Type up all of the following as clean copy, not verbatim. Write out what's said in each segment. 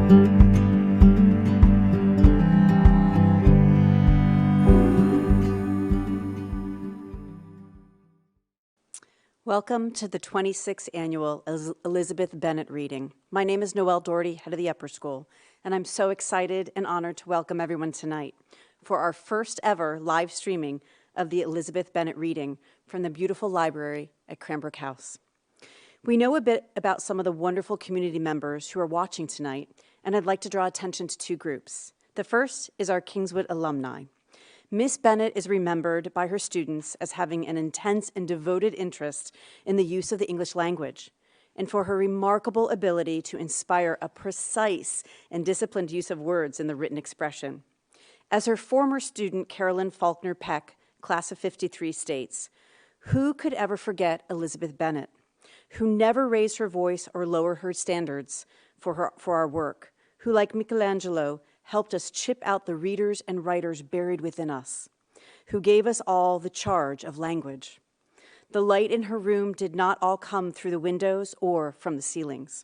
Welcome to the 26th Annual Elizabeth Bennett Reading. My name is Noël Dougherty, head of the Upper School, and I'm so excited and honored to welcome everyone tonight for our first ever live streaming of the Elizabeth Bennett Reading from the beautiful library at Cranbrook House. We know a bit about some of the wonderful community members who are watching tonight, and I'd like to draw attention to two groups. The first is our Kingswood Alumni. Miss Bennett is remembered by her students as having an intense and devoted interest in the use of the English language, and for her remarkable ability to inspire a precise and disciplined use of words in the written expression. As her former student, Carolyn Faulkner Peck, class of '53, states, "Who could ever forget Elizabeth Bennett, who never raised her voice or lowered her standards for our work, who, like Michelangelo, helped us chip out the readers and writers buried within us, who gave us all the charge of language. The light in her room did not all come through the windows or from the ceilings."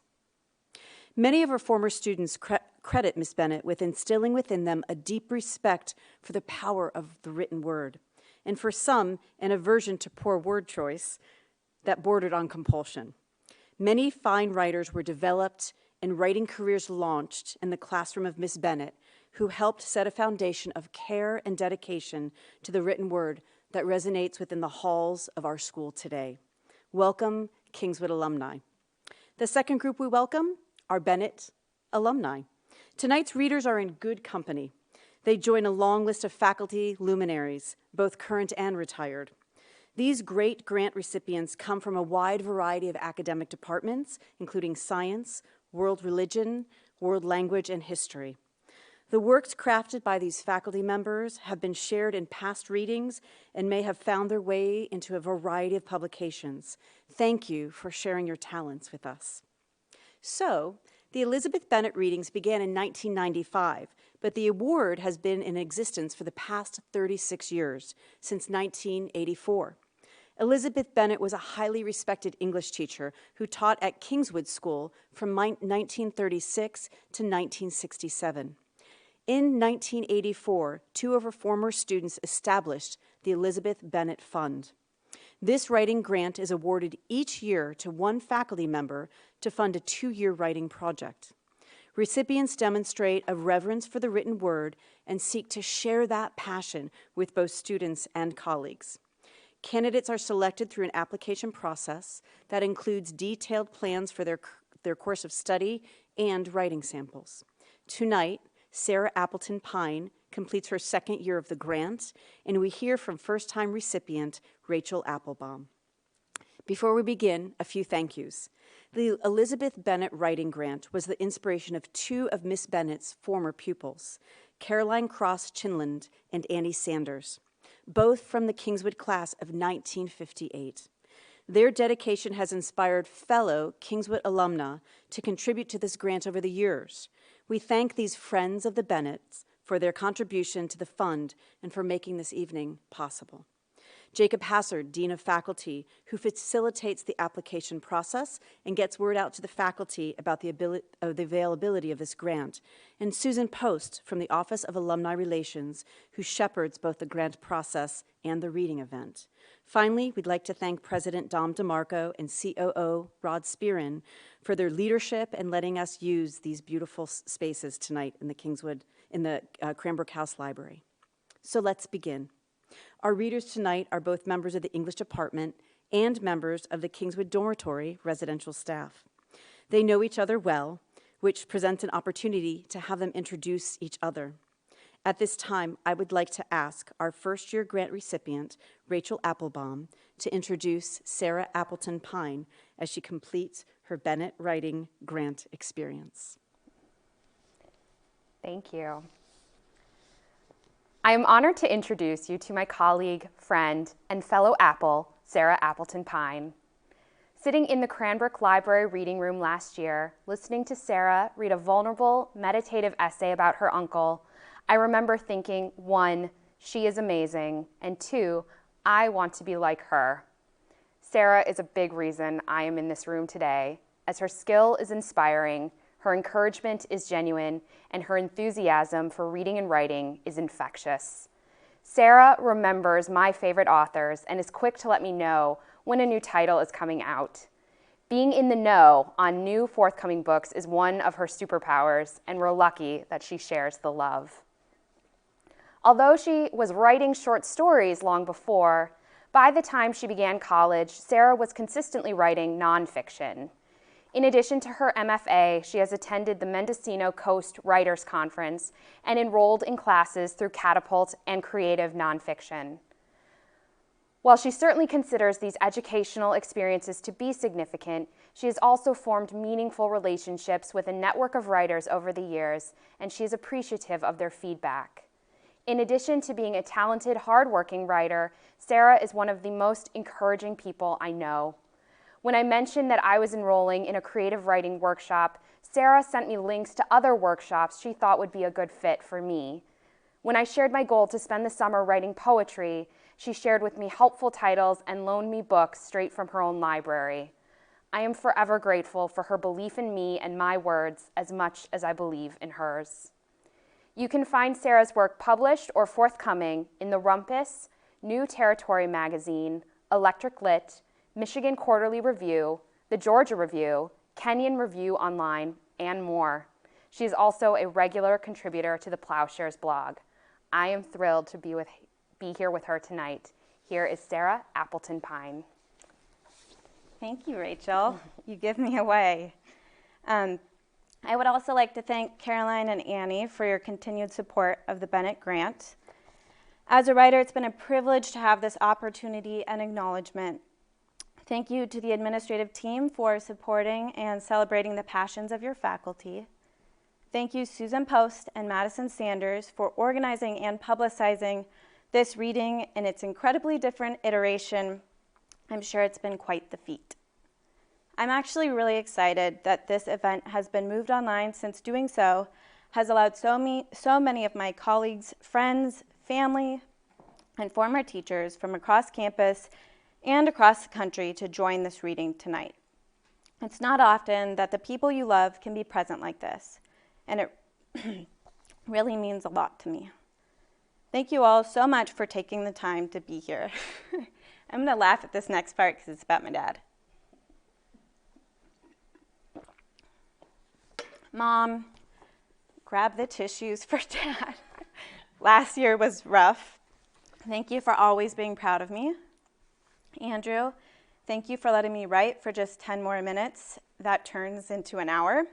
Many of her former students credit Miss Bennett with instilling within them a deep respect for the power of the written word, and for some, an aversion to poor word choice that bordered on compulsion. Many fine writers were developed and writing careers launched in the classroom of Miss Bennett, who helped set a foundation of care and dedication to the written word that resonates within the halls of our school today. Welcome, Kingswood Alumni. The second group we welcome are Bennett alumni. Tonight's readers are in good company. They join a long list of faculty luminaries, both current and retired. These great grant recipients come from a wide variety of academic departments, including science, world religion, world language, and history. The works crafted by these faculty members have been shared in past readings and may have found their way into a variety of publications. Thank you for sharing your talents with us. So, the Elizabeth Bennett readings began in 1995, but the award has been in existence for the past 36 years, since 1984. Elizabeth Bennett was a highly respected English teacher who taught at Kingswood School from 1936 to 1967. In 1984, two of her former students established the Elizabeth Bennett Fund. This writing grant is awarded each year to one faculty member to fund a 2-year writing project. Recipients demonstrate a reverence for the written word and seek to share that passion with both students and colleagues. Candidates are selected through an application process that includes detailed plans for their course of study and writing samples. Tonight, Sarah Appleton Pine completes her second year of the grant, and we hear from first-time recipient Rachel Applebaum. Before we begin, a few thank yous. The Elizabeth Bennett Writing Grant was the inspiration of two of Miss Bennett's former pupils, Caroline Cross Chinland and Annie Sanders, both from the Kingswood class of 1958. Their dedication has inspired fellow Kingswood alumni to contribute to this grant over the years. We thank these friends of the Bennetts for their contribution to the fund and for making this evening possible. Jacob Hassard, Dean of Faculty, who facilitates the application process and gets word out to the faculty about the availability of this grant, and Susan Post from the Office of Alumni Relations, who shepherds both the grant process and the reading event. Finally, we'd like to thank President Dom DeMarco and COO Rod Spearin for their leadership and letting us use these beautiful spaces tonight in the Cranbrook House Library. So let's begin. Our readers tonight are both members of the English department and members of the Kingswood Dormitory residential staff. They know each other well, which presents an opportunity to have them introduce each other. At this time, I would like to ask our first-year grant recipient, Rachel Applebaum, to introduce Sarah Appleton Pine as she completes her Bennett Writing Grant experience. Thank you. I am honored to introduce you to my colleague, friend, and fellow Apple, Sarah Appleton Pine. Sitting in the Cranbrook Library reading room last year, listening to Sarah read a vulnerable, meditative essay about her uncle, I remember thinking, 1, she is amazing, and 2, I want to be like her. Sarah is a big reason I am in this room today, as her skill is inspiring, Her encouragement is genuine, and her enthusiasm for reading and writing is infectious. Sarah remembers my favorite authors and is quick to let me know when a new title is coming out. Being in the know on new forthcoming books is one of her superpowers, and we're lucky that she shares the love. Although she was writing short stories long before, by the time she began college, Sarah was consistently writing nonfiction. In addition to her MFA, she has attended the Mendocino Coast Writers Conference and enrolled in classes through Catapult and Creative Nonfiction. While she certainly considers these educational experiences to be significant, she has also formed meaningful relationships with a network of writers over the years, and she is appreciative of their feedback. In addition to being a talented, hardworking writer, Sarah is one of the most encouraging people I know. When I mentioned that I was enrolling in a creative writing workshop, Sarah sent me links to other workshops she thought would be a good fit for me. When I shared my goal to spend the summer writing poetry, she shared with me helpful titles and loaned me books straight from her own library. I am forever grateful for her belief in me and my words as much as I believe in hers. You can find Sarah's work published or forthcoming in The Rumpus, New Territory Magazine, Electric Lit, Michigan Quarterly Review, the Georgia Review, Kenyon Review Online, and more. She is also a regular contributor to the Plowshares blog. I am thrilled to be here with her tonight. Here is Sarah Appleton Pine. Thank you, Rachel. You give me away. I would also like to thank Caroline and Annie for your continued support of the Bennett grant. As a writer, it's been a privilege to have this opportunity and acknowledgement. Thank you to the administrative team for supporting and celebrating the passions of your faculty. Thank you, Susan Post and Madison Sanders, for organizing and publicizing this reading in its incredibly different iteration. I'm sure it's been quite the feat. I'm actually really excited that this event has been moved online, since doing so has allowed so many of my colleagues, friends, family, and former teachers from across campus and across the country to join this reading tonight. It's not often that the people you love can be present like this, and it really means a lot to me. Thank you all so much for taking the time to be here. I'm going to laugh at this next part because it's about my dad. Mom, grab the tissues for Dad. Last year was rough. Thank you for always being proud of me. Andrew, thank you for letting me write for just 10 more minutes. That turns into an hour.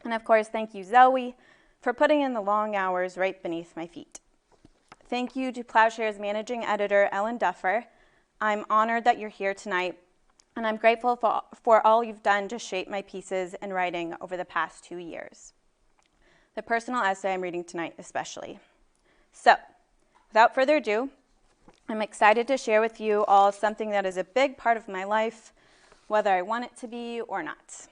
And of course, thank you, Zoe, for putting in the long hours right beneath my feet. Thank you to Plowshares Managing Editor Ellen Duffer. I'm honored that you're here tonight, and I'm grateful for all you've done to shape my pieces and writing over the past 2 years. The personal essay I'm reading tonight especially. So, without further ado, I'm excited to share with you all something that is a big part of my life, whether I want it to be or not.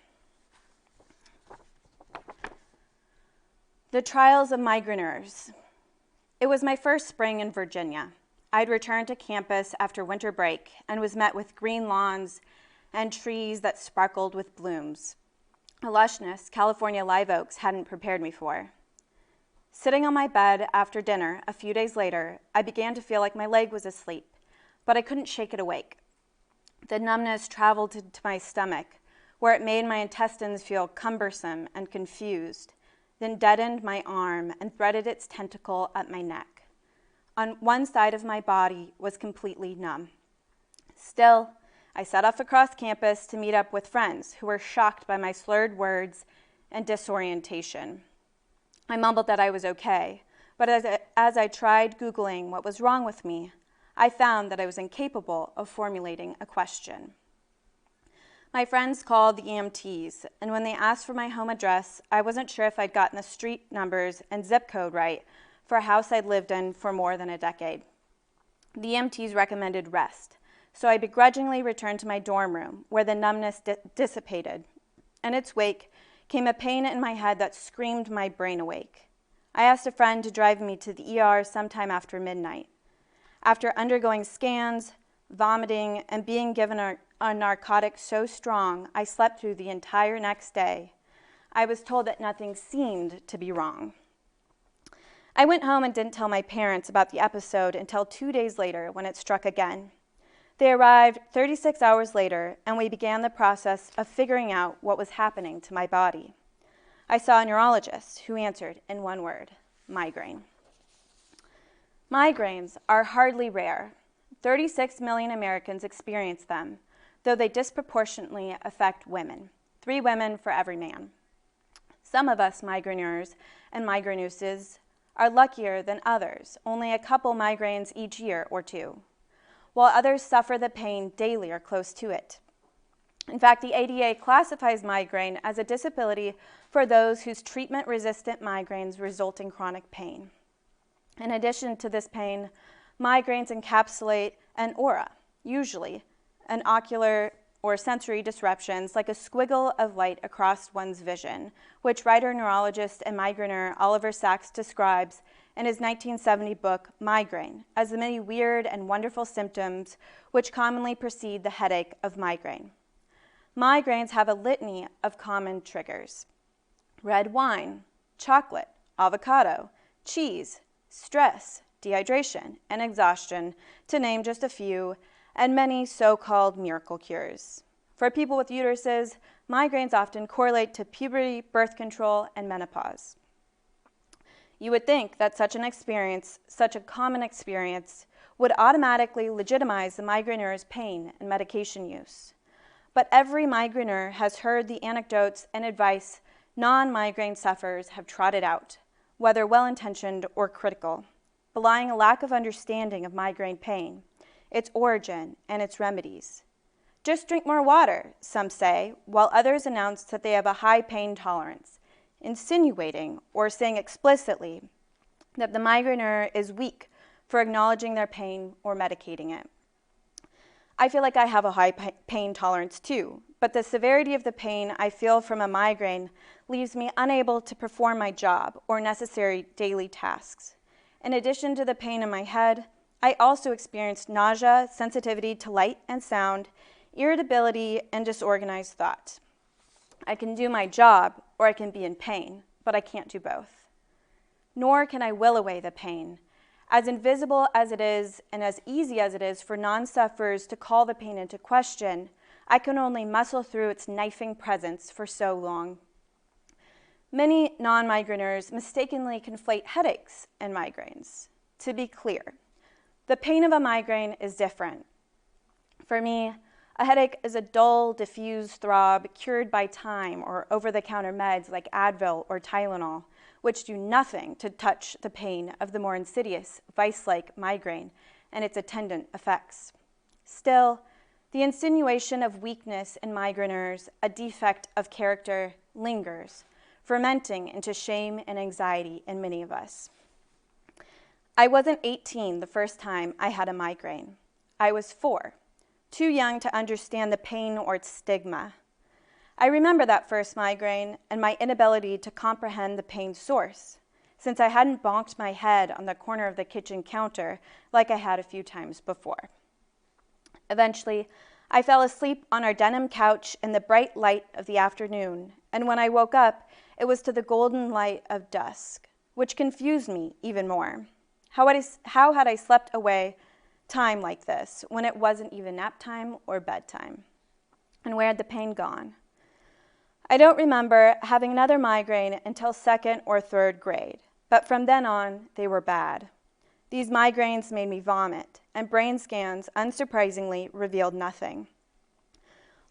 The Trials of Migraners. It was my first spring in Virginia. I'd returned to campus after winter break and was met with green lawns and trees that sparkled with blooms, a lushness California live oaks hadn't prepared me for. Sitting on my bed after dinner a few days later, I began to feel like my leg was asleep, but I couldn't shake it awake. The numbness traveled to my stomach, where it made my intestines feel cumbersome and confused, then deadened my arm and threaded its tentacle up my neck. On one side of my body was completely numb. Still, I set off across campus to meet up with friends who were shocked by my slurred words and disorientation. I mumbled that I was okay, but as I tried Googling what was wrong with me, I found that I was incapable of formulating a question. My friends called the EMTs, and when they asked for my home address, I wasn't sure if I'd gotten the street numbers and zip code right for a house I'd lived in for more than a decade. The EMTs recommended rest, so I begrudgingly returned to my dorm room, where the numbness dissipated. In its wake came a pain in my head that screamed my brain awake. I asked a friend to drive me to the ER sometime after midnight. After undergoing scans, vomiting, and being given a narcotic so strong I slept through the entire next day, I was told that nothing seemed to be wrong. I went home and didn't tell my parents about the episode until 2 days later when it struck again. They arrived 36 hours later, and we began the process of figuring out what was happening to my body. I saw a neurologist who answered in one word: migraine. Migraines are hardly rare. 36 million Americans experience them, though they disproportionately affect women, 3 women for every man. Some of us migraineurs and migraineuses are luckier than others, only a couple migraines each year or 2, while others suffer the pain daily or close to it. In fact, the ADA classifies migraine as a disability for those whose treatment-resistant migraines result in chronic pain. In addition to this pain, migraines encapsulate an aura, usually an ocular or sensory disruptions like a squiggle of light across one's vision, which writer, neurologist, and migraineur Oliver Sacks describes in his 1970 book, Migraine, as the many weird and wonderful symptoms which commonly precede the headache of migraine. Migraines have a litany of common triggers: red wine, chocolate, avocado, cheese, stress, dehydration, and exhaustion, to name just a few, and many so-called miracle cures. For people with uteruses, migraines often correlate to puberty, birth control, and menopause. You would think that such a common experience, would automatically legitimize the migraineur's pain and medication use. But every migraineur has heard the anecdotes and advice non-migraine sufferers have trotted out, whether well-intentioned or critical, belying a lack of understanding of migraine pain, its origin, and its remedies. Just drink more water, some say, while others announce that they have a high pain tolerance, insinuating or saying explicitly that the migraineur is weak for acknowledging their pain or medicating it. I feel like I have a high pain tolerance too, but the severity of the pain I feel from a migraine leaves me unable to perform my job or necessary daily tasks. In addition to the pain in my head, I also experienced nausea, sensitivity to light and sound, irritability, and disorganized thought. I can do my job, or I can be in pain, but I can't do both. Nor can I will away the pain. As invisible as it is, and as easy as it is for non-sufferers to call the pain into question, I can only muscle through its knifing presence for so long. Many non-migraineurs mistakenly conflate headaches and migraines. To be clear, the pain of a migraine is different. For me, a headache is a dull, diffuse throb cured by time or over-the-counter meds like Advil or Tylenol, which do nothing to touch the pain of the more insidious, vice-like migraine and its attendant effects. Still, the insinuation of weakness in migraineurs, a defect of character, lingers, fermenting into shame and anxiety in many of us. I wasn't 18 the first time I had a migraine. I was 4, too young to understand the pain or its stigma. I remember that first migraine and my inability to comprehend the pain source, since I hadn't bonked my head on the corner of the kitchen counter like I had a few times before. Eventually, I fell asleep on our denim couch in the bright light of the afternoon, and when I woke up, it was to the golden light of dusk, which confused me even more. How had I slept away time like this when it wasn't even nap time or bedtime? And where had the pain gone? I don't remember having another migraine until 2nd or 3rd grade, but from then on, they were bad. These migraines made me vomit, and brain scans, unsurprisingly, revealed nothing.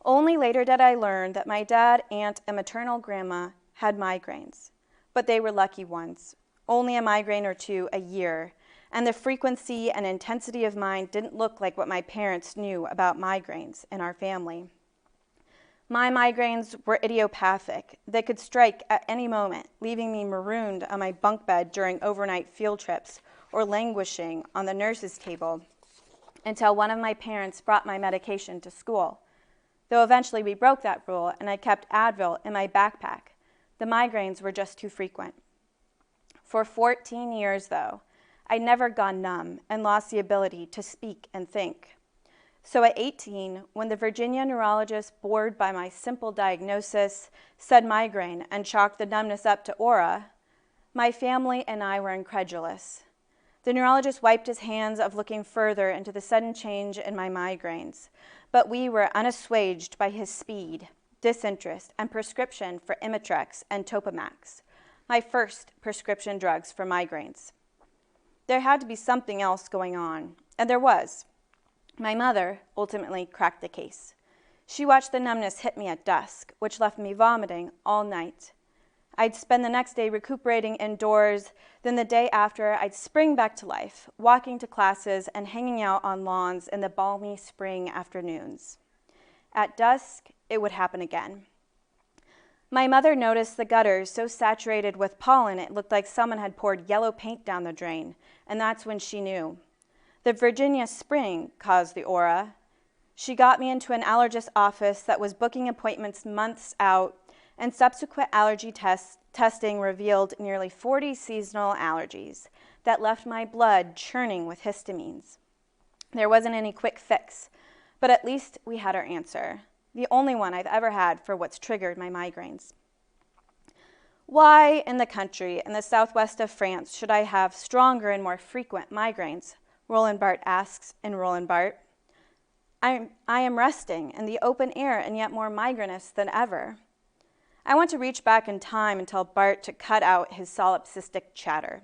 Only later did I learn that my dad, aunt, and maternal grandma had migraines, but they were lucky ones, only a migraine or 2 a year, and the frequency and intensity of mine didn't look like what my parents knew about migraines in our family. My migraines were idiopathic. They could strike at any moment, leaving me marooned on my bunk bed during overnight field trips or languishing on the nurse's table until one of my parents brought my medication to school. Though eventually we broke that rule and I kept Advil in my backpack, the migraines were just too frequent. For 14 years, though, I'd never gone numb and lost the ability to speak and think. So at 18, when the Virginia neurologist, bored by my simple diagnosis, said migraine and chalked the numbness up to aura, my family and I were incredulous. The neurologist wiped his hands of looking further into the sudden change in my migraines, but we were unassuaged by his speed, disinterest, and prescription for Imitrex and Topamax, my first prescription drugs for migraines. There had to be something else going on, and there was. My mother ultimately cracked the case. She watched the numbness hit me at dusk, which left me vomiting all night. I'd spend the next day recuperating indoors, then the day after I'd spring back to life, walking to classes and hanging out on lawns in the balmy spring afternoons. At dusk, it would happen again. My mother noticed the gutters so saturated with pollen it looked like someone had poured yellow paint down the drain, and that's when she knew. The Virginia spring caused the aura. She got me into an allergist's office that was booking appointments months out, and subsequent allergy testing revealed nearly 40 seasonal allergies that left my blood churning with histamines. There wasn't any quick fix, but at least we had our answer, the only one I've ever had for what's triggered my migraines. Why in the country in the southwest of France should I have stronger and more frequent migraines? Roland Barthes asks in Roland Barthes. I am resting in the open air and yet more migrainous than ever. I want to reach back in time and tell Bart to cut out his solipsistic chatter.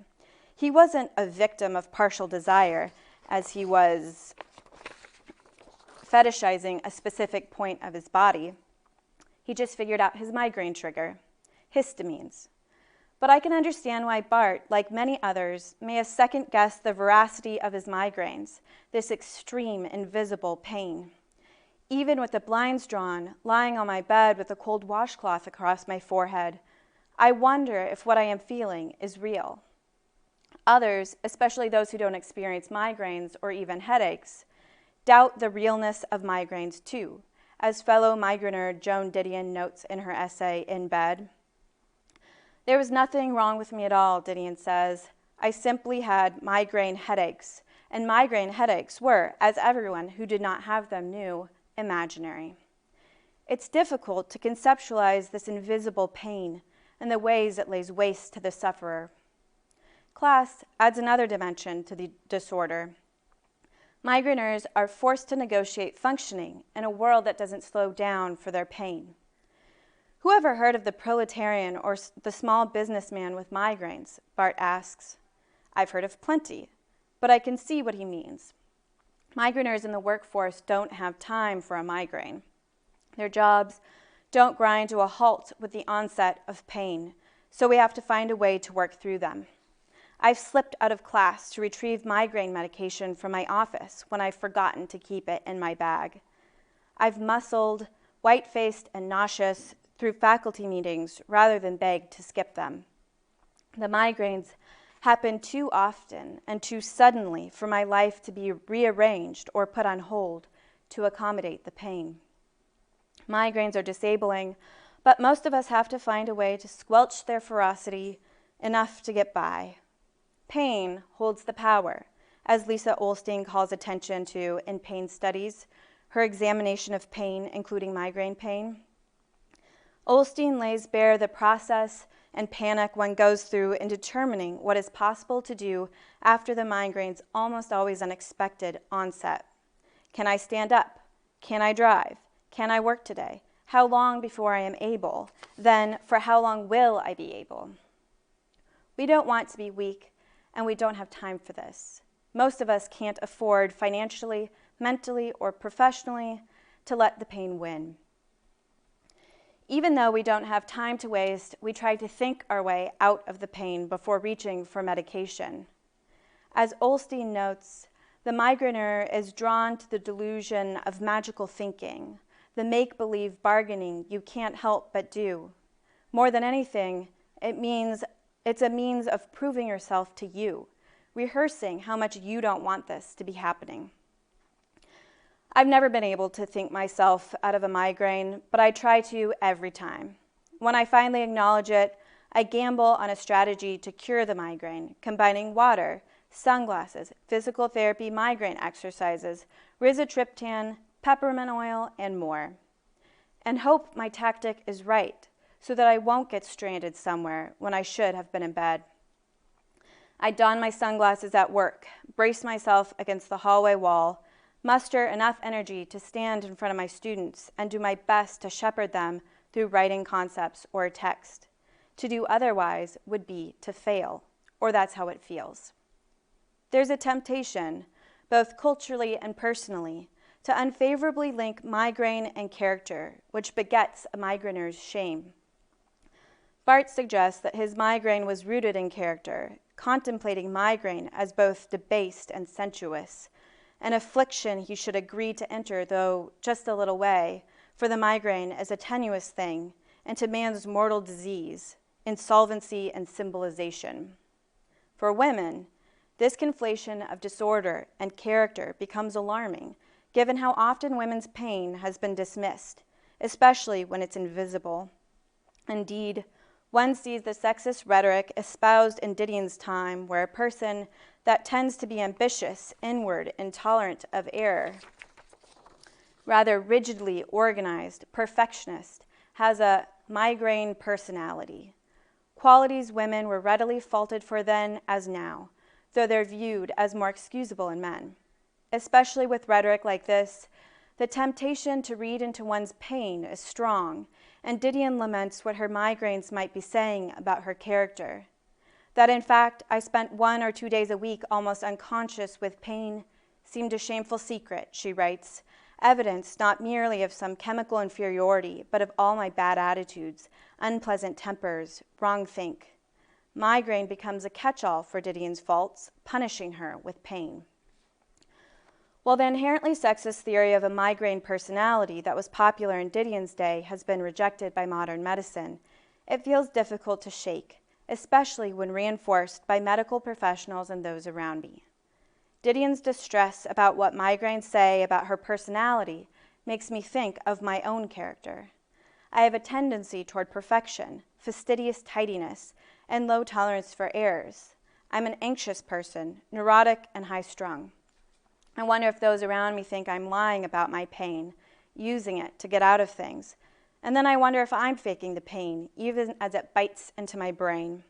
He wasn't a victim of partial desire, as he was fetishizing a specific point of his body. He just figured out his migraine trigger, histamines. But I can understand why Bart, like many others, may have second-guessed the veracity of his migraines, this extreme, invisible pain. Even with the blinds drawn, lying on my bed with a cold washcloth across my forehead, I wonder if what I am feeling is real. Others, especially those who don't experience migraines or even headaches, doubt the realness of migraines too, as fellow migrainer Joan Didion notes in her essay, In Bed. There was nothing wrong with me at all, Didion says. I simply had migraine headaches, and migraine headaches were, as everyone who did not have them knew, imaginary. It's difficult to conceptualize this invisible pain and the ways it lays waste to the sufferer. Class adds another dimension to the disorder. Migraineurs are forced to negotiate functioning in a world that doesn't slow down for their pain. Who ever heard of the proletarian or the small businessman with migraines? Bart asks. I've heard of plenty, but I can see what he means. Migraineurs in the workforce don't have time for a migraine. Their jobs don't grind to a halt with the onset of pain, so we have to find a way to work through them. I've slipped out of class to retrieve migraine medication from my office when I've forgotten to keep it in my bag. I've muscled, white-faced and nauseous, through faculty meetings rather than begged to skip them. The migraines happen too often and too suddenly for my life to be rearranged or put on hold to accommodate the pain. Migraines are disabling, but most of us have to find a way to squelch their ferocity enough to get by. Pain holds the power, as Lisa Olstein calls attention to in Pain Studies, her examination of pain, including migraine pain. Olstein lays bare the process and panic one goes through in determining what is possible to do after the migraine's almost always unexpected onset. Can I stand up? Can I drive? Can I work today? How long before I am able? Then, for how long will I be able? We don't want to be weak, and we don't have time for this. Most of us can't afford financially, mentally, or professionally to let the pain win. Even though we don't have time to waste, we try to think our way out of the pain before reaching for medication. As Olstein notes, the migraineur is drawn to the delusion of magical thinking, the make-believe bargaining you can't help but do. More than anything, it's a means of proving yourself to you, rehearsing how much you don't want this to be happening. I've never been able to think myself out of a migraine, but I try to every time. When I finally acknowledge it, I gamble on a strategy to cure the migraine, combining water, sunglasses, physical therapy, migraine exercises, rizatriptan, peppermint oil, and more. And hope my tactic is right, so that I won't get stranded somewhere when I should have been in bed. I don my sunglasses at work, brace myself against the hallway wall, muster enough energy to stand in front of my students and do my best to shepherd them through writing concepts or text. To do otherwise would be to fail, or that's how it feels. There's a temptation, both culturally and personally, to unfavorably link migraine and character, which begets a migrainer's shame. Barthes suggests that his migraine was rooted in character, contemplating migraine as both debased and sensuous, an affliction he should agree to enter, though just a little way, for the migraine as a tenuous thing, and to man's mortal disease, insolvency and symbolization. For women, this conflation of disorder and character becomes alarming, given how often women's pain has been dismissed, especially when it's invisible. Indeed, one sees the sexist rhetoric espoused in Didion's time, where a person that tends to be ambitious, inward, intolerant of error, rather rigidly organized, perfectionist, has a migraine personality. Qualities women were readily faulted for then as now, though they're viewed as more excusable in men. Especially with rhetoric like this, the temptation to read into one's pain is strong, and Didion laments what her migraines might be saying about her character. That in fact, I spent 1 or 2 days a week almost unconscious with pain seemed a shameful secret, she writes, evidence not merely of some chemical inferiority, but of all my bad attitudes, unpleasant tempers, wrong think. Migraine becomes a catch-all for Didion's faults, punishing her with pain. While the inherently sexist theory of a migraine personality that was popular in Didion's day has been rejected by modern medicine, it feels difficult to shake, especially when reinforced by medical professionals and those around me. Didion's distress about what migraines say about her personality makes me think of my own character. I have a tendency toward perfection, fastidious tidiness, and low tolerance for errors. I'm an anxious person, neurotic and high-strung. I wonder if those around me think I'm lying about my pain, using it to get out of things. And then I wonder if I'm faking the pain, even as it bites into my brain.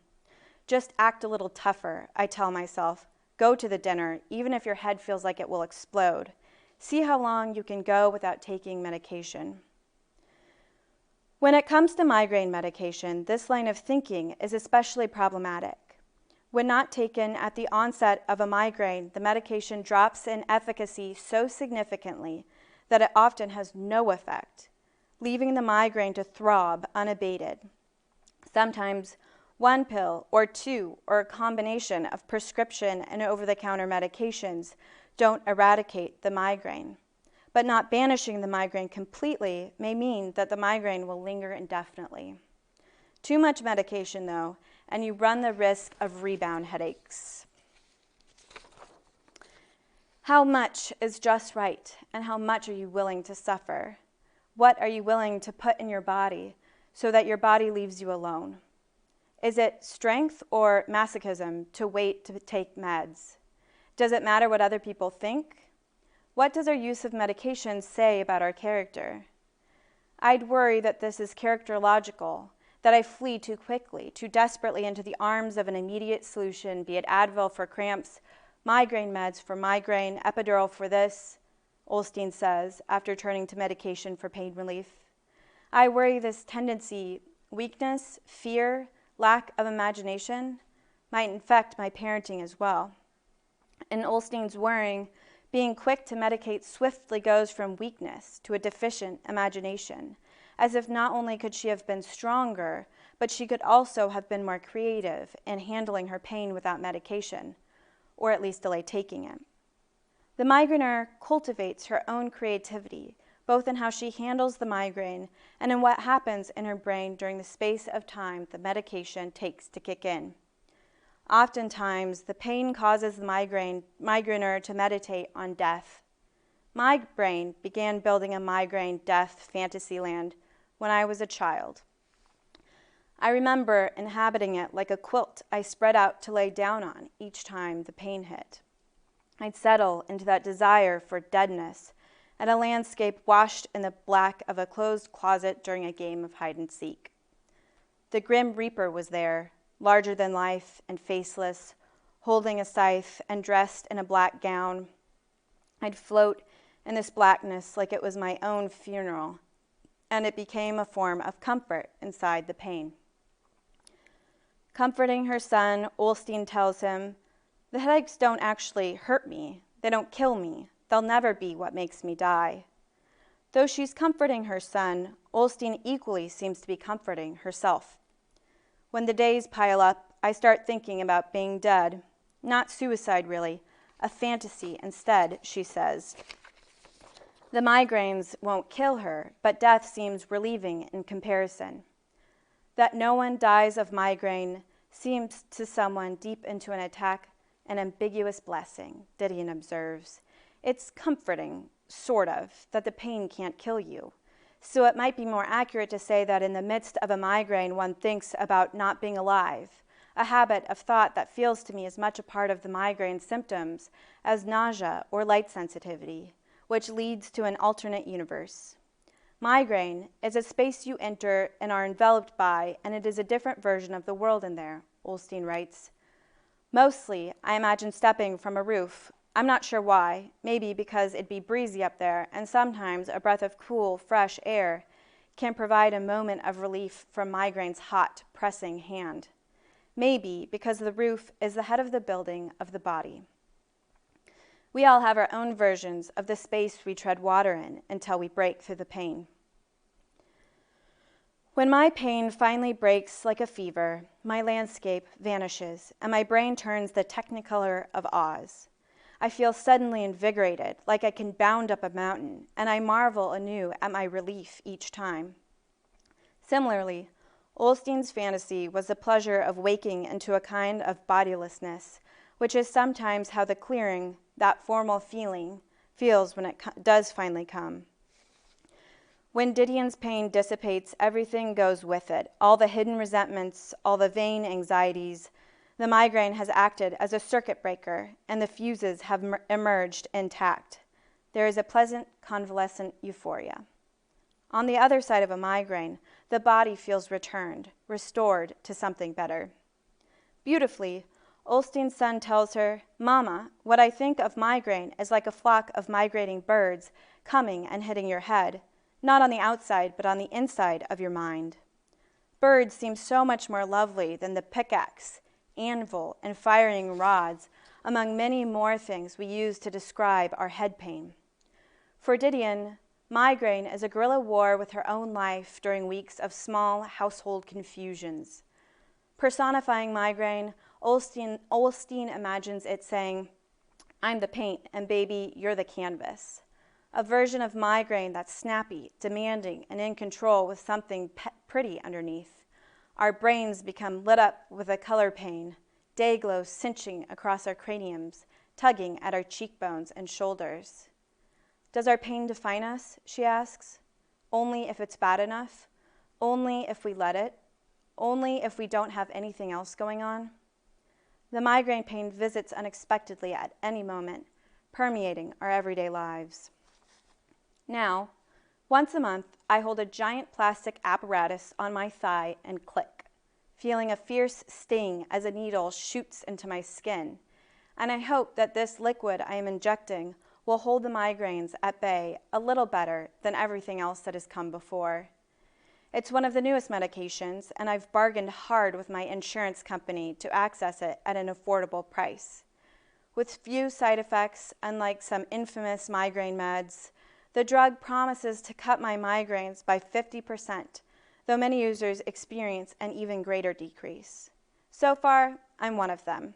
Just act a little tougher, I tell myself. Go to the dinner, even if your head feels like it will explode. See how long you can go without taking medication. When it comes to migraine medication, this line of thinking is especially problematic. When not taken at the onset of a migraine, the medication drops in efficacy so significantly that it often has no effect, leaving the migraine to throb unabated. Sometimes 1 pill or 2 or a combination of prescription and over-the-counter medications don't eradicate the migraine. But not banishing the migraine completely may mean that the migraine will linger indefinitely. Too much medication, though, and you run the risk of rebound headaches. How much is just right, and how much are you willing to suffer? What are you willing to put in your body so that your body leaves you alone? Is it strength or masochism to wait to take meds? Does it matter what other people think? What does our use of medication say about our character? I'd worry that this is characterological, that I flee too quickly, too desperately into the arms of an immediate solution, be it Advil for cramps, migraine meds for migraine, epidural for this, Olstein says, after turning to medication for pain relief. I worry this tendency, weakness, fear, lack of imagination, might infect my parenting as well. In Olstein's worrying, being quick to medicate swiftly goes from weakness to a deficient imagination, as if not only could she have been stronger, but she could also have been more creative in handling her pain without medication, or at least delay taking it. The migrainer cultivates her own creativity, both in how she handles the migraine and in what happens in her brain during the space of time the medication takes to kick in. Oftentimes, the pain causes the migrainer to meditate on death. My brain began building a migraine death fantasy land when I was a child. I remember inhabiting it like a quilt I spread out to lay down on each time the pain hit. I'd settle into that desire for deadness and a landscape washed in the black of a closed closet during a game of hide and seek. The Grim Reaper was there, larger than life and faceless, holding a scythe and dressed in a black gown. I'd float in this blackness like it was my own funeral, and it became a form of comfort inside the pain. Comforting her son, Olstein tells him, "The headaches don't actually hurt me. They don't kill me. They'll never be what makes me die." Though she's comforting her son, Olstein equally seems to be comforting herself. When the days pile up, I start thinking about being dead. Not suicide, really. A fantasy instead, she says. The migraines won't kill her, but death seems relieving in comparison. That no one dies of migraine seems to someone deep into an attack an ambiguous blessing, Didion observes. It's comforting, sort of, that the pain can't kill you. So it might be more accurate to say that in the midst of a migraine, one thinks about not being alive, a habit of thought that feels to me as much a part of the migraine symptoms as nausea or light sensitivity, which leads to an alternate universe. Migraine is a space you enter and are enveloped by, and it is a different version of the world in there, Olstein writes. Mostly, I imagine stepping from a roof. I'm not sure why, maybe because it'd be breezy up there, and sometimes a breath of cool, fresh air can provide a moment of relief from migraine's hot, pressing hand. Maybe because the roof is the head of the building of the body. We all have our own versions of the space we tread water in until we break through the pain. When my pain finally breaks like a fever, my landscape vanishes, and my brain turns the technicolor of Oz. I feel suddenly invigorated, like I can bound up a mountain, and I marvel anew at my relief each time. Similarly, Olstein's fantasy was the pleasure of waking into a kind of bodilessness, which is sometimes how the clearing, that formal feeling, feels when it does finally come. When Didion's pain dissipates, everything goes with it. All the hidden resentments, all the vain anxieties. The migraine has acted as a circuit breaker, and the fuses have emerged intact. There is a pleasant, convalescent euphoria. On the other side of a migraine, the body feels returned, restored to something better. Beautifully, Olstein's son tells her, "Mama, what I think of migraine is like a flock of migrating birds coming and hitting your head, not on the outside, but on the inside of your mind. Birds seem so much more lovely than the pickaxe, anvil, and firing rods, among many more things we use to describe our head pain." For Didion, migraine is a guerrilla war with her own life during weeks of small household confusions. Personifying migraine, Olstein imagines it saying, "I'm the paint, and baby, you're the canvas." A version of migraine that's snappy, demanding, and in control with something pretty underneath. Our brains become lit up with a color pain, day glow cinching across our craniums, tugging at our cheekbones and shoulders. Does our pain define us, she asks? Only if it's bad enough? Only if we let it? Only if we don't have anything else going on? The migraine pain visits unexpectedly at any moment, permeating our everyday lives. Now, once a month, I hold a giant plastic apparatus on my thigh and click, feeling a fierce sting as a needle shoots into my skin, and I hope that this liquid I am injecting will hold the migraines at bay a little better than everything else that has come before. It's one of the newest medications, and I've bargained hard with my insurance company to access it at an affordable price. With few side effects, unlike some infamous migraine meds, the drug promises to cut my migraines by 50%, though many users experience an even greater decrease. So far, I'm one of them.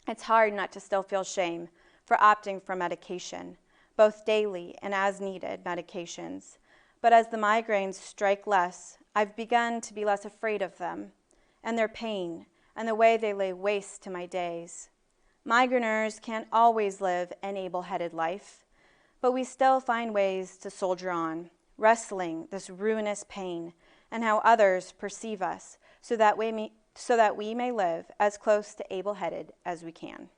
It's hard not to still feel shame for opting for medication, both daily and as needed medications. But as the migraines strike less, I've begun to be less afraid of them, and their pain, and the way they lay waste to my days. Migraners can't always live an able-headed life, but we still find ways to soldier on, wrestling this ruinous pain and how others perceive us, so that we may live as close to able-headed as we can.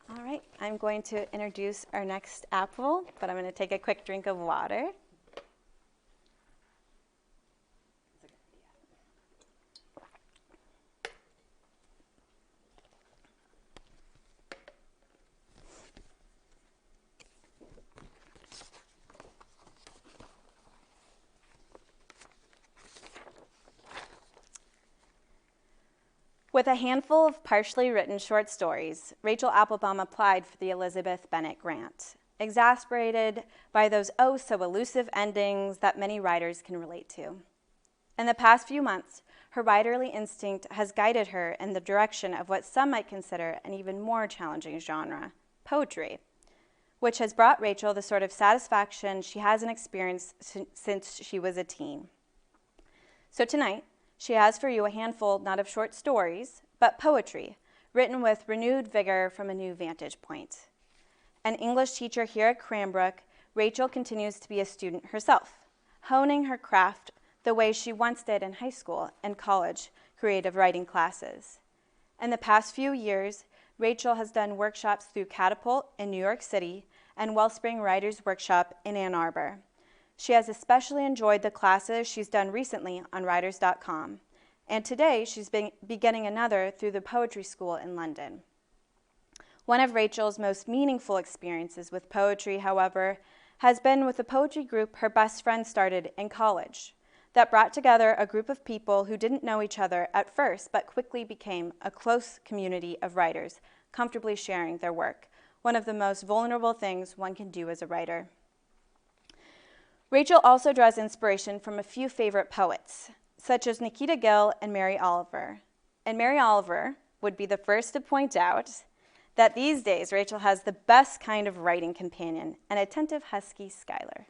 All right, I'm going to introduce our next apple, but I'm going to take a quick drink of water. With a handful of partially written short stories, Rachel Applebaum applied for the Elizabeth Bennett grant, exasperated by those oh-so-elusive endings that many writers can relate to. In the past few months, her writerly instinct has guided her in the direction of what some might consider an even more challenging genre, poetry, which has brought Rachel the sort of satisfaction she hasn't experienced since she was a teen. So tonight, she has for you a handful not of short stories, but poetry, written with renewed vigor from a new vantage point. An English teacher here at Cranbrook, Rachel continues to be a student herself, honing her craft the way she once did in high school and college creative writing classes. In the past few years, Rachel has done workshops through Catapult in New York City and Wellspring Writers Workshop in Ann Arbor. She has especially enjoyed the classes she's done recently on writers.com, and today she's beginning another through the Poetry School in London. One of Rachel's most meaningful experiences with poetry, however, has been with a poetry group her best friend started in college that brought together a group of people who didn't know each other at first but quickly became a close community of writers, comfortably sharing their work, one of the most vulnerable things one can do as a writer. Rachel also draws inspiration from a few favorite poets, such as Nikita Gill and Mary Oliver. And Mary Oliver would be the first to point out that these days Rachel has the best kind of writing companion, an attentive husky Skylar.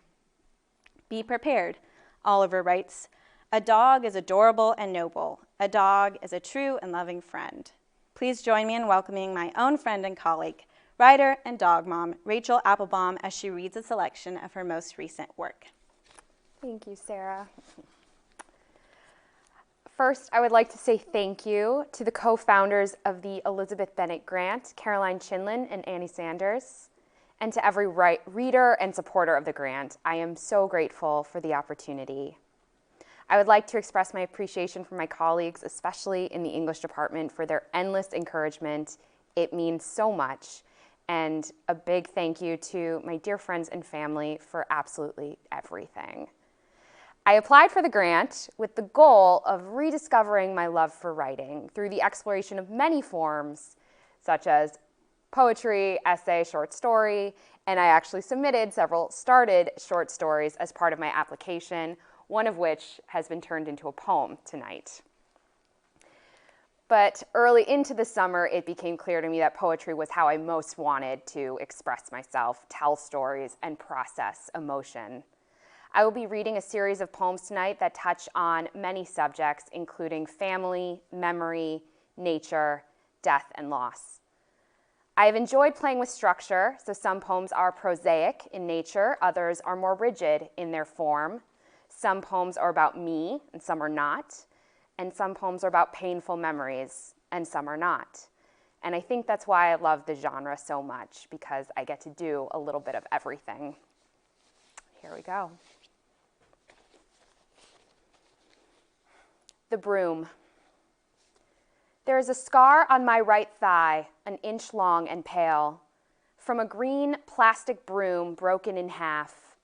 Be prepared, Oliver writes. A dog is adorable and noble. A dog is a true and loving friend. Please join me in welcoming my own friend and colleague, writer and dog mom, Rachel Applebaum, as she reads a selection of her most recent work. Thank you, Sarah. First, I would like to say thank you to the co-founders of the Elizabeth Bennett Grant, Caroline Chinlin and Annie Sanders, and to every reader and supporter of the grant. I am so grateful for the opportunity. I would like to express my appreciation for my colleagues, especially in the English department, for their endless encouragement. It means so much. And a big thank you to my dear friends and family for absolutely everything. I applied for the grant with the goal of rediscovering my love for writing through the exploration of many forms, such as poetry, essay, short story, and I actually submitted several started short stories as part of my application, one of which has been turned into a poem tonight. But early into the summer, it became clear to me that poetry was how I most wanted to express myself, tell stories, and process emotion. I will be reading a series of poems tonight that touch on many subjects, including family, memory, nature, death, and loss. I have enjoyed playing with structure, so some poems are prosaic in nature, others are more rigid in their form. Some poems are about me, and some are not. And some poems are about painful memories, and some are not. And I think that's why I love the genre so much, because I get to do a little bit of everything. Here we go. The Broom. There is a scar on my right thigh, an inch long and pale, from a green plastic broom broken in half,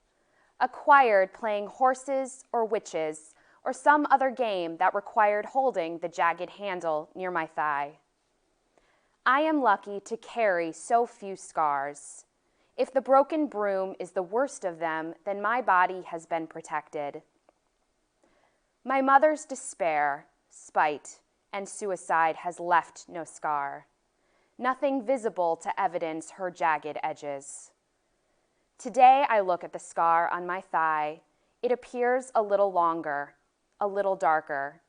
acquired playing horses or witches, or some other game that required holding the jagged handle near my thigh. I am lucky to carry so few scars. If the broken broom is the worst of them, then my body has been protected. My mother's despair, spite, and suicide has left no scar, nothing visible to evidence her jagged edges. Today I look at the scar on my thigh. It appears a little longer, a little darker.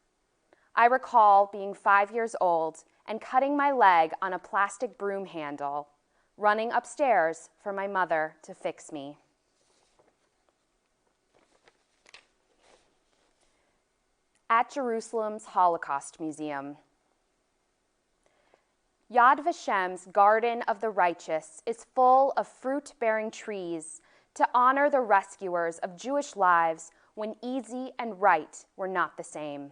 I recall being 5 years old and cutting my leg on a plastic broom handle, running upstairs for my mother to fix me. at Jerusalem's Holocaust Museum. Yad Vashem's Garden of the Righteous is full of fruit-bearing trees to honor the rescuers of Jewish lives when easy and right were not the same.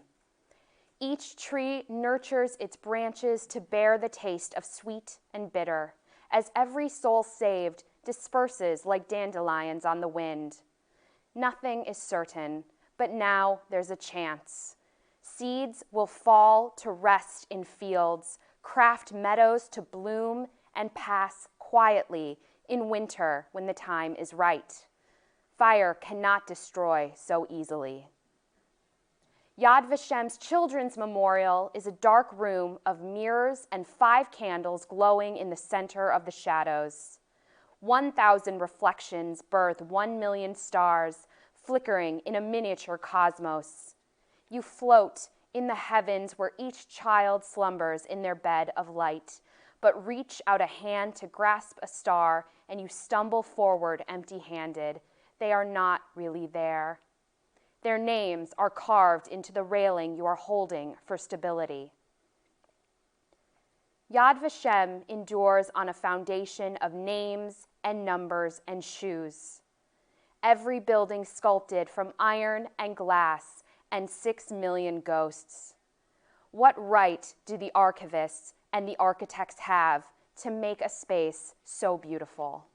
Each tree nurtures its branches to bear the taste of sweet and bitter, as every soul saved disperses like dandelions on the wind. Nothing is certain, but now there's a chance. Seeds will fall to rest in fields, craft meadows to bloom, and pass quietly in winter when the time is right. Fire cannot destroy so easily. Yad Vashem's Children's Memorial is a dark room of mirrors and 5 candles glowing in the center of the shadows. 1,000 reflections birth 1 million stars, flickering in a miniature cosmos. You float in the heavens where each child slumbers in their bed of light, but reach out a hand to grasp a star and you stumble forward empty-handed. They are not really there. Their names are carved into the railing you are holding for stability. Yad Vashem endures on a foundation of names and numbers and shoes. Every building sculpted from iron and glass and 6 million ghosts. What right do the archivists and the architects have to make a space so beautiful?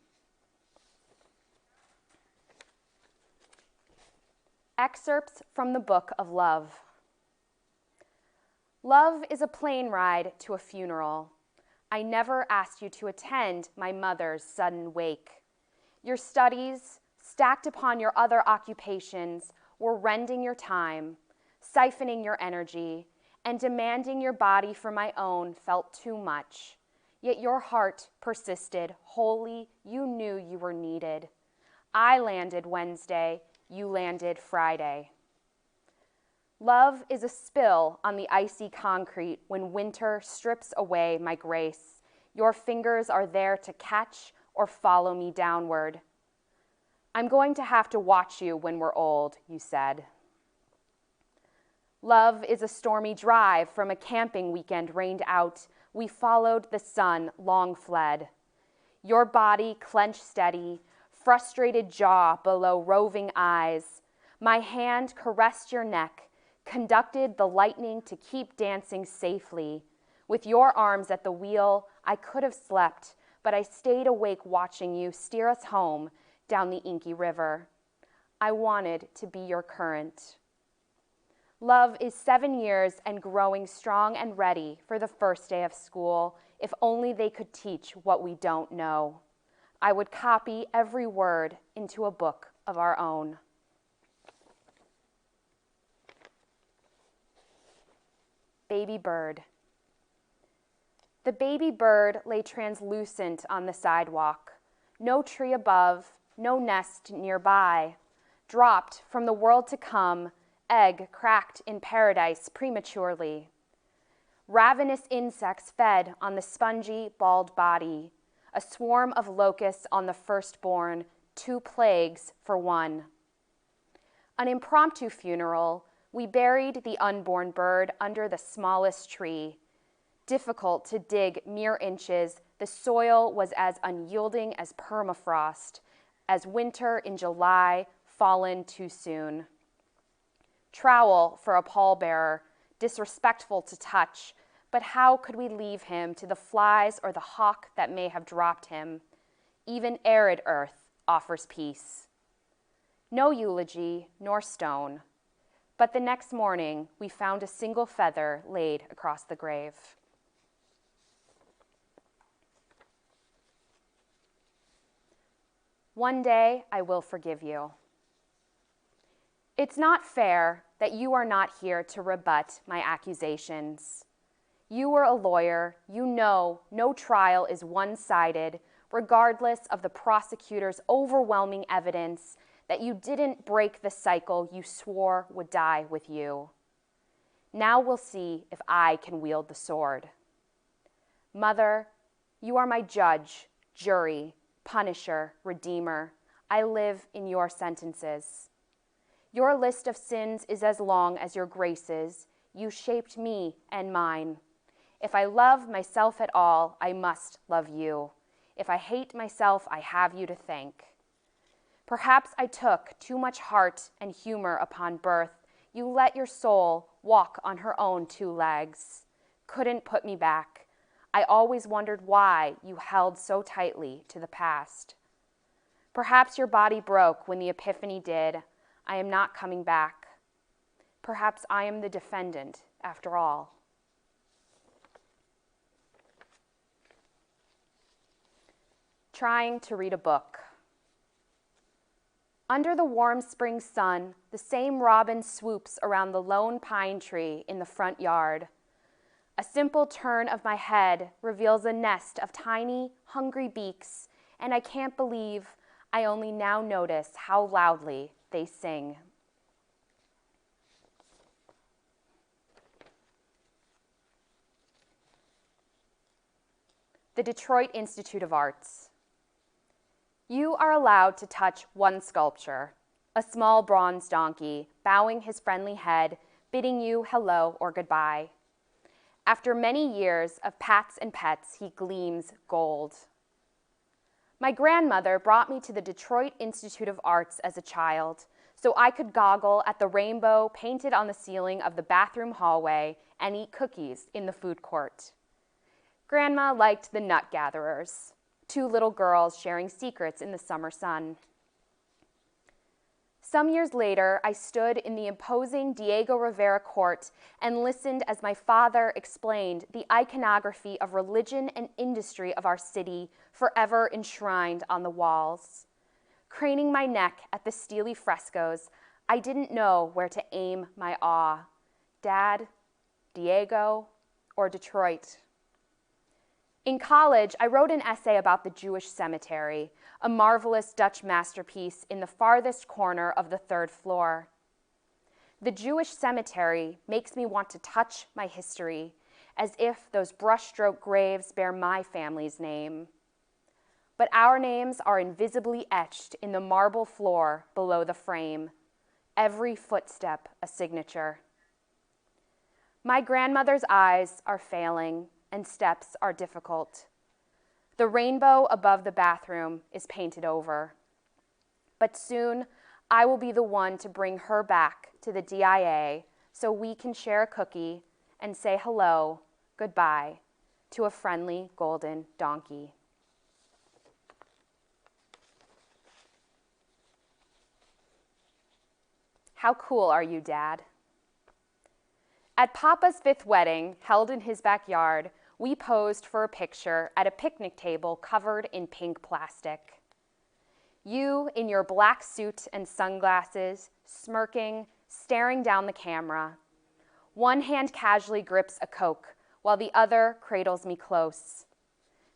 Excerpts from the Book of Love. Love is a plane ride to a funeral. I never asked you to attend my mother's sudden wake. Your studies, stacked upon your other occupations, were rending your time, siphoning your energy, and demanding your body for my own felt too much. Yet your heart persisted wholly. You knew you were needed. I landed Wednesday. You landed Friday. Love is a spill on the icy concrete when winter strips away my grace. Your fingers are there to catch or follow me downward. I'm going to have to watch you when we're old, you said. Love is a stormy drive from a camping weekend rained out. We followed the sun, long fled. Your body clenched steady, frustrated jaw below roving eyes. My hand caressed your neck, conducted the lightning to keep dancing safely. With your arms at the wheel, I could have slept, but I stayed awake watching you steer us home down the inky river. I wanted to be your current. Love is 7 years and growing strong and ready for the first day of school. If only they could teach what we don't know. I would copy every word into a book of our own. Baby bird. The baby bird lay translucent on the sidewalk. No tree above, no nest nearby. Dropped from the world to come, egg cracked in paradise prematurely. Ravenous insects fed on the spongy, bald body. A swarm of locusts on the firstborn, 2 plagues for one. An impromptu funeral, we buried the unborn bird under the smallest tree. Difficult to dig mere inches, the soil was as unyielding as permafrost, as winter in July fallen too soon. Trowel for a pallbearer, disrespectful to touch, but how could we leave him to the flies or the hawk that may have dropped him? Even arid earth offers peace. No eulogy nor stone, but the next morning we found a single feather laid across the grave. One day I will forgive you. It's not fair that you are not here to rebut my accusations. You were a lawyer. You know no trial is one-sided, regardless of the prosecutor's overwhelming evidence that you didn't break the cycle you swore would die with you. Now we'll see if I can wield the sword. Mother, you are my judge, jury, punisher, redeemer. I live in your sentences. Your list of sins is as long as your graces. You shaped me and mine. If I love myself at all, I must love you. If I hate myself, I have you to thank. Perhaps I took too much heart and humor upon birth. You let your soul walk on her own two legs. Couldn't put me back. I always wondered why you held so tightly to the past. Perhaps your body broke when the epiphany did. I am not coming back. Perhaps I am the defendant after all. Trying to read a book. Under the warm spring sun, the same robin swoops around the lone pine tree in the front yard. A simple turn of my head reveals a nest of tiny, hungry beaks, and I can't believe I only now notice how loudly they sing. The Detroit Institute of Arts. You are allowed to touch one sculpture, a small bronze donkey, bowing his friendly head, bidding you hello or goodbye. After many years of pats and pets, he gleams gold. My grandmother brought me to the Detroit Institute of Arts as a child, so I could goggle at the rainbow painted on the ceiling of the bathroom hallway and eat cookies in the food court. Grandma liked the nut gatherers, two little girls sharing secrets in the summer sun. Some years later, I stood in the imposing Diego Rivera court and listened as my father explained the iconography of religion and industry of our city forever enshrined on the walls. Craning my neck at the steely frescoes, I didn't know where to aim my awe. Dad, Diego, or Detroit? In college, I wrote an essay about the Jewish cemetery, a marvelous Dutch masterpiece in the farthest corner of the third floor. The Jewish cemetery makes me want to touch my history, as if those brushstroke graves bear my family's name. But our names are invisibly etched in the marble floor below the frame, every footstep a signature. My grandmother's eyes are failing, and steps are difficult. The rainbow above the bathroom is painted over. But soon, I will be the one to bring her back to the DIA so we can share a cookie and say hello, goodbye, to a friendly golden donkey. How cool are you, Dad? At Papa's 5th wedding, held in his backyard, we posed for a picture at a picnic table covered in pink plastic. You, in your black suit and sunglasses, smirking, staring down the camera. One hand casually grips a Coke, while the other cradles me close.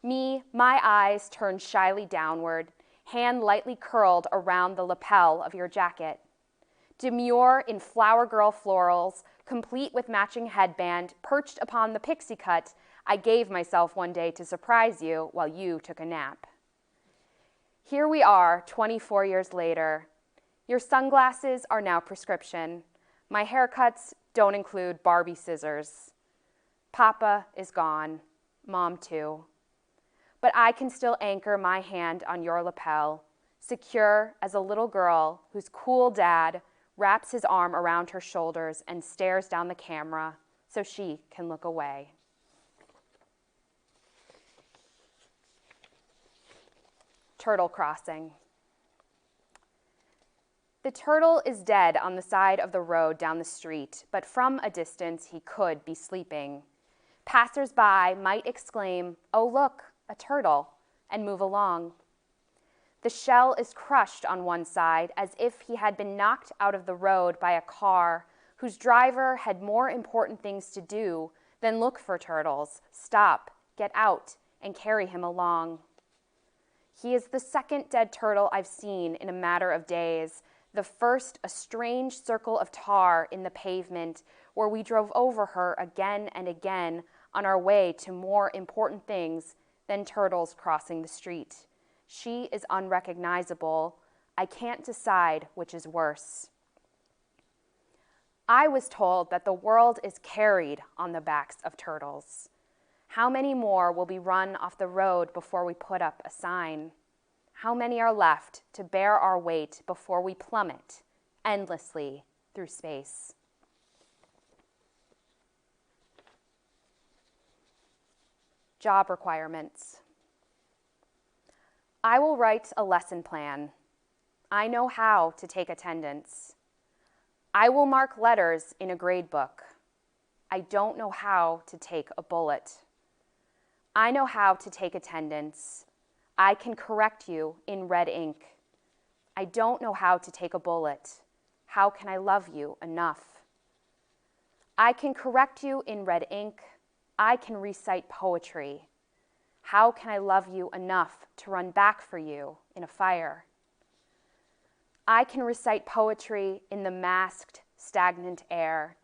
Me, my eyes turned shyly downward, hand lightly curled around the lapel of your jacket. Demure in flower girl florals, complete with matching headband, perched upon the pixie cut I gave myself one day to surprise you while you took a nap. Here we are, 24 years later. Your sunglasses are now prescription. My haircuts don't include Barbie scissors. Papa is gone, Mom too. But I can still anchor my hand on your lapel, secure as a little girl whose cool dad wraps his arm around her shoulders and stares down the camera so she can look away. Turtle crossing. The turtle is dead on the side of the road down the street, but from a distance he could be sleeping. Passers-by might exclaim, "Oh look, a turtle," and move along. The shell is crushed on one side as if he had been knocked out of the road by a car whose driver had more important things to do than look for turtles, stop, get out, and carry him along. He is the second dead turtle I've seen in a matter of days, the first a strange circle of tar in the pavement where we drove over her again and again on our way to more important things than turtles crossing the street. She is unrecognizable. I can't decide which is worse. I was told that the world is carried on the backs of turtles. How many more will be run off the road before we put up a sign? How many are left to bear our weight before we plummet endlessly through space? Job requirements. I will write a lesson plan. I know how to take attendance. I will mark letters in a grade book. I don't know how to take a bullet. I know how to take attendance. I can correct you in red ink. I don't know how to take a bullet. How can I love you enough? I can correct you in red ink. I can recite poetry. How can I love you enough to run back for you in a fire? I can recite poetry in the masked, stagnant air.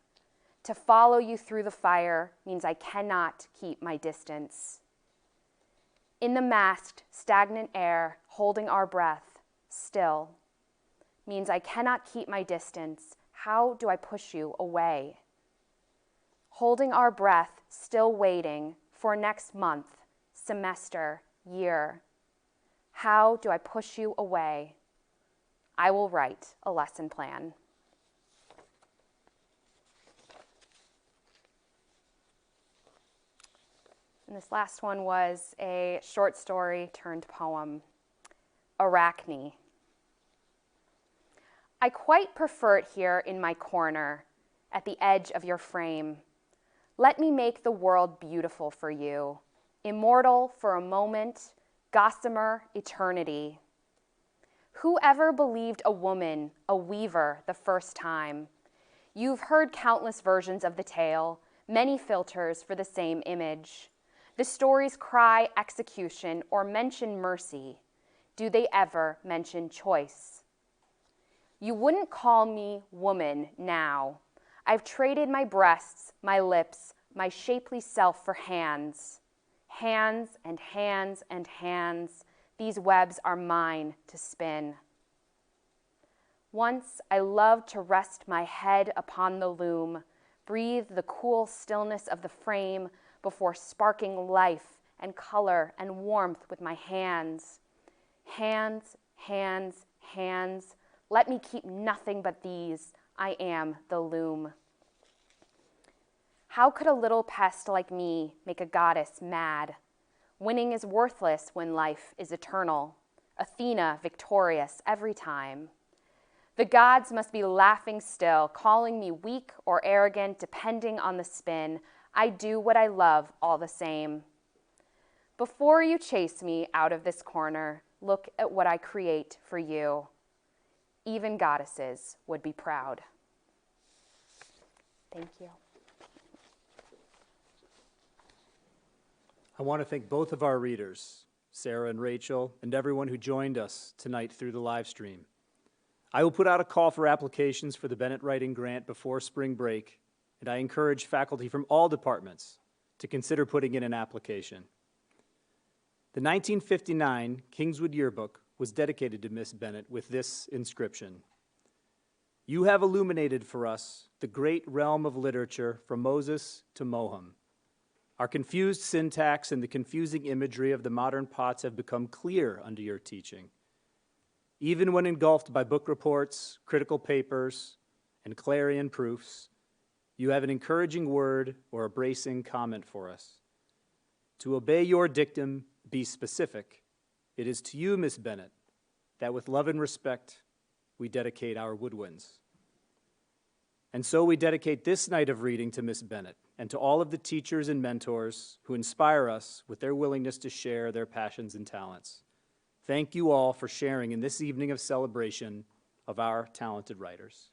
To follow you through the fire means I cannot keep my distance. In the masked, stagnant air, holding our breath, still, means I cannot keep my distance. How do I push you away? Holding our breath, still waiting for next month, semester, year. How do I push you away? I will write a lesson plan. And this last one was a short story turned poem, Arachne. I quite prefer it here in my corner, at the edge of your frame. Let me make the world beautiful for you, immortal for a moment, gossamer eternity. Whoever believed a woman, a weaver, the first time? You've heard countless versions of the tale, many filters for the same image. The stories cry execution or mention mercy. Do they ever mention choice? You wouldn't call me woman now. I've traded my breasts, my lips, my shapely self for hands. Hands and hands and hands. These webs are mine to spin. Once I loved to rest my head upon the loom, breathe the cool stillness of the frame before sparking life and color and warmth with my hands. Hands, hands, hands. Let me keep nothing but these. I am the loom. How could a little pest like me make a goddess mad? Winning is worthless when life is eternal. Athena victorious every time. The gods must be laughing still, calling me weak or arrogant depending on the spin. I do what I love all the same. Before you chase me out of this corner, look at what I create for you. Even goddesses would be proud. Thank you. I want to thank both of our readers, Sarah and Rachel, and everyone who joined us tonight through the live stream. I will put out a call for applications for the Bennett Writing Grant before spring break, and I encourage faculty from all departments to consider putting in an application. The 1959 Kingswood Yearbook was dedicated to Miss Bennett with this inscription: "You have illuminated for us the great realm of literature from Moses to Moham. Our confused syntax and the confusing imagery of the modern pots have become clear under your teaching. Even when engulfed by book reports, critical papers, and clarion proofs, you have an encouraging word or a bracing comment for us. To obey your dictum, be specific. It is to you, Miss Bennett, that with love and respect, we dedicate our woodwinds." And so we dedicate this night of reading to Miss Bennett and to all of the teachers and mentors who inspire us with their willingness to share their passions and talents. Thank you all for sharing in this evening of celebration of our talented writers.